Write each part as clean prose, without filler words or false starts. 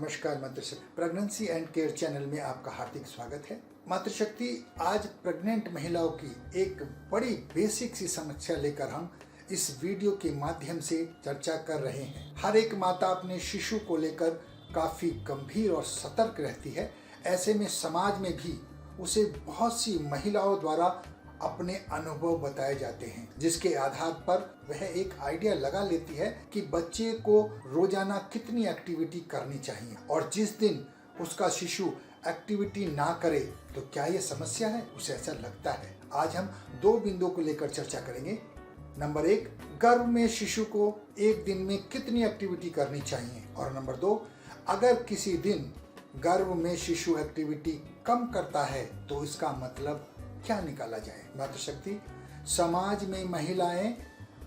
नमस्कार मातृशक्ति pregnancy and care channel में आपका हार्दिक स्वागत है। मातृशक्ति आज प्रेग्नेंट महिलाओं की एक बड़ी बेसिक सी समस्या लेकर हम इस वीडियो के माध्यम से चर्चा कर रहे हैं। हर एक माता अपने शिशु को लेकर काफी गंभीर और सतर्क रहती है। ऐसे में समाज में भी उसे बहुत सी महिलाओं द्वारा अपने अनुभव बताए जाते हैं, जिसके आधार पर वह एक आइडिया लगा लेती है कि बच्चे को रोजाना कितनी एक्टिविटी करनी चाहिए, और जिस दिन उसका शिशु एक्टिविटी ना करे तो क्या ये समस्या है, उसे ऐसा लगता है। आज हम दो बिंदुओं को लेकर चर्चा करेंगे। नंबर 1, गर्भ में शिशु को एक दिन में कितनी एक्टिविटी करनी चाहिए, और नंबर 2, अगर किसी दिन गर्भ में शिशु एक्टिविटी कम करता है तो इसका मतलब क्या निकाला जाए। मातृशक्ति, समाज में महिलाएं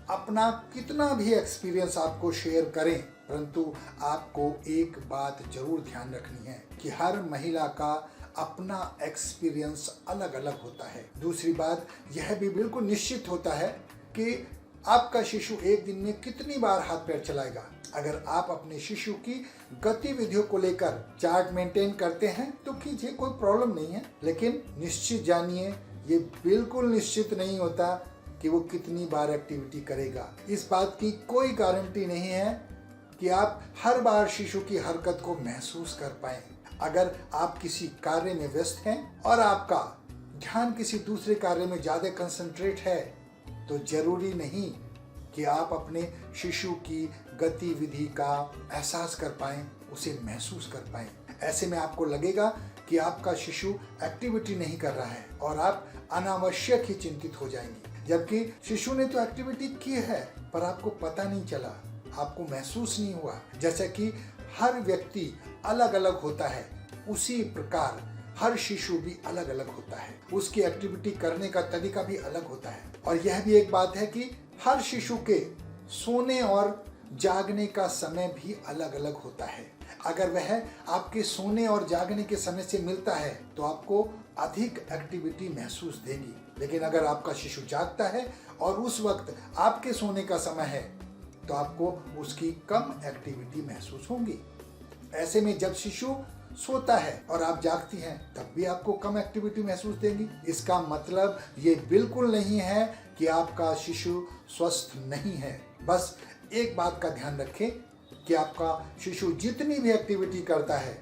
अपना कितना भी एक्सपीरियंस आपको शेयर करें, परंतु आपको एक बात जरूर ध्यान रखनी है कि हर महिला का अपना एक्सपीरियंस अलग अलग होता है। दूसरी बात यह भी बिल्कुल निश्चित होता है कि आपका शिशु एक दिन में कितनी बार हाथ पैर चलाएगा। अगर आप अपने शिशु की गतिविधियों को लेकर चार्ट मेंटेन करते हैं तो कीजिए, कोई प्रॉब्लम नहीं है, लेकिन निश्चित जानिए ये बिल्कुल निश्चित नहीं होता कि वो कितनी बार एक्टिविटी करेगा। इस बात की कोई गारंटी नहीं है कि आप हर बार शिशु की हरकत को महसूस कर पाएं। अगर आप किसी कार्य में व्यस्त हैं और आपका ध्यान किसी दूसरे कार्य में ज्यादा कंसंट्रेट है तो जरूरी नहीं कि आप अपने शिशु की गतिविधि का एहसास कर पाएं, उसे महसूस कर पाएं। ऐसे में आपको लगेगा कि आपका शिशु एक्टिविटी नहीं कर रहा है और आप अनावश्यक ही चिंतित हो जाएंगे, जबकि शिशु ने तो एक्टिविटी की है पर आपको पता नहीं चला, आपको महसूस नहीं हुआ। जैसा कि हर व्यक्ति अलग अलग होता है, उसी प्रकार हर शिशु भी अलग अलग होता है, उसकी एक्टिविटी करने का तरीका भी अलग होता है। और यह भी एक बात है कि हर शिशु के सोने और जागने का समय भी अलग अलग होता है। अगर वह आपके सोने और जागने के समय से मिलता है तो आपको अधिक एक्टिविटी महसूस देगी, लेकिन अगर आपका शिशु जागता है और उस वक्त आपके सोने का समय है तो आपको उसकी कम एक्टिविटी महसूस होगी। ऐसे में जब शिशु सोता है और आप जागती हैं तब भी आपको कम एक्टिविटी महसूस देंगी। इसका मतलब ये बिल्कुल नहीं है कि आपका शिशु स्वस्थ नहीं है। बस एक बात का ध्यान रखें कि आपका शिशु जितनी भी एक्टिविटी करता है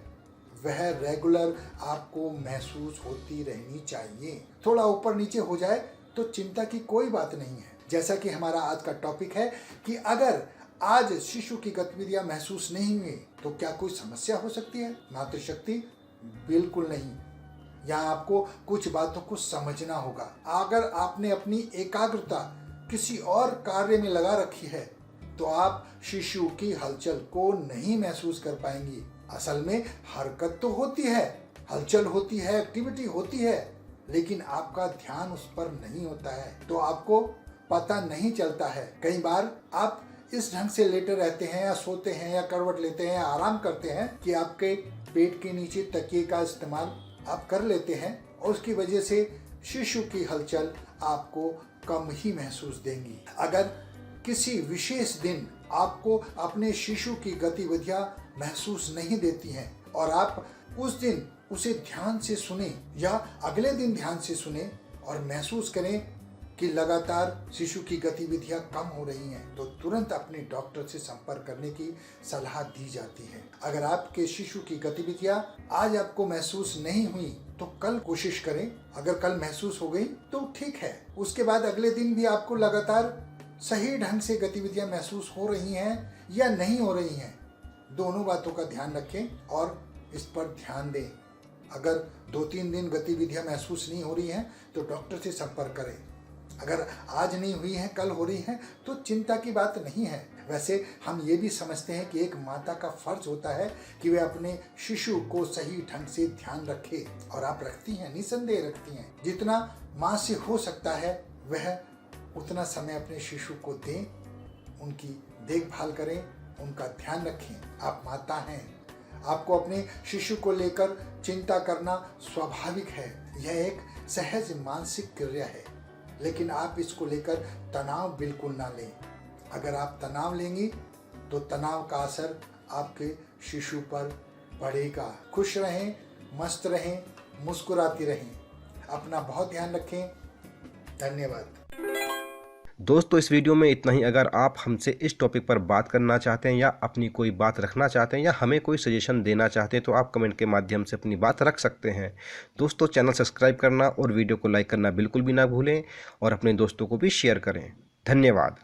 वह रेगुलर आपको महसूस होती रहनी चाहिए। थोड़ा ऊपर नीचे हो जाए तो चिंता की कोई बात नहीं है। जैसा कि हमारा आज का टॉपिक है कि अगर आज शिशु की गतिविधियां महसूस नहीं हुई तो क्या कोई समस्या हो सकती है। मातृशक्ति, बिल्कुल नहीं। यहाँ आपको कुछ बातों को समझना होगा। अगर आपने अपनी एकाग्रता किसी और कार्य में लगा रखी है तो आप शिशु की हलचल को नहीं महसूस कर पाएंगी। असल में हरकत तो होती है, हलचल होती है, एक्टिविटी होती है, लेकिन आपका ध्यान उस पर नहीं होता है तो आपको पता नहीं चलता है। कई बार आप इस ढंग से लेटे रहते हैं या सोते हैं या करवट लेते हैं या आराम करते हैं कि आपके पेट के नीचे तकिए का इस्तेमाल आप कर लेते हैं, और उसकी वजह से शिशु की हलचल आपको कम ही महसूस देंगी। अगर किसी विशेष दिन आपको अपने शिशु की गतिविधियां महसूस नहीं देती हैं और आप उस दिन उसे ध्यान से सुने या अगले दिन ध्यान से सुने और महसूस करें कि लगातार शिशु की गतिविधियां कम हो रही हैं, तो तुरंत अपने डॉक्टर से संपर्क करने की सलाह दी जाती है। अगर आपके शिशु की गतिविधियां आज आपको महसूस नहीं हुई तो कल कोशिश करें। अगर कल महसूस हो गई तो ठीक है, उसके बाद अगले दिन भी आपको लगातार सही ढंग से गतिविधियां महसूस हो रही हैं या नहीं हो रही हैं, दोनों बातों का ध्यान रखें और इस पर ध्यान दें। अगर 2-3 दिन गतिविधियां महसूस नहीं हो रही हैं तो डॉक्टर से संपर्क करें। अगर आज नहीं हुई है, कल हो रही है तो चिंता की बात नहीं है। वैसे हम ये भी समझते हैं कि एक माता का फर्ज होता है कि वे अपने शिशु को सही ढंग से ध्यान रखे, और आप रखती हैं, निसंदेह रखती हैं। जितना माँ से हो सकता है वह उतना समय अपने शिशु को दें, उनकी देखभाल करें, उनका ध्यान रखें। आप माता हैं, आपको अपने शिशु को लेकर चिंता करना स्वाभाविक है। यह एक सहज मानसिक क्रिया है, लेकिन आप इसको लेकर तनाव बिल्कुल ना लें। अगर आप तनाव लेंगी तो तनाव का असर आपके शिशु पर बढ़ेगा। खुश रहें, मस्त रहें, मुस्कुराती रहें। अपना बहुत ध्यान रखें। धन्यवाद। दोस्तों इस वीडियो में इतना ही। अगर आप हमसे इस टॉपिक पर बात करना चाहते हैं या अपनी कोई बात रखना चाहते हैं या हमें कोई सजेशन देना चाहते हैं तो आप कमेंट के माध्यम से अपनी बात रख सकते हैं। दोस्तों चैनल सब्सक्राइब करना और वीडियो को लाइक करना बिल्कुल भी ना भूलें और अपने दोस्तों को भी शेयर करें। धन्यवाद।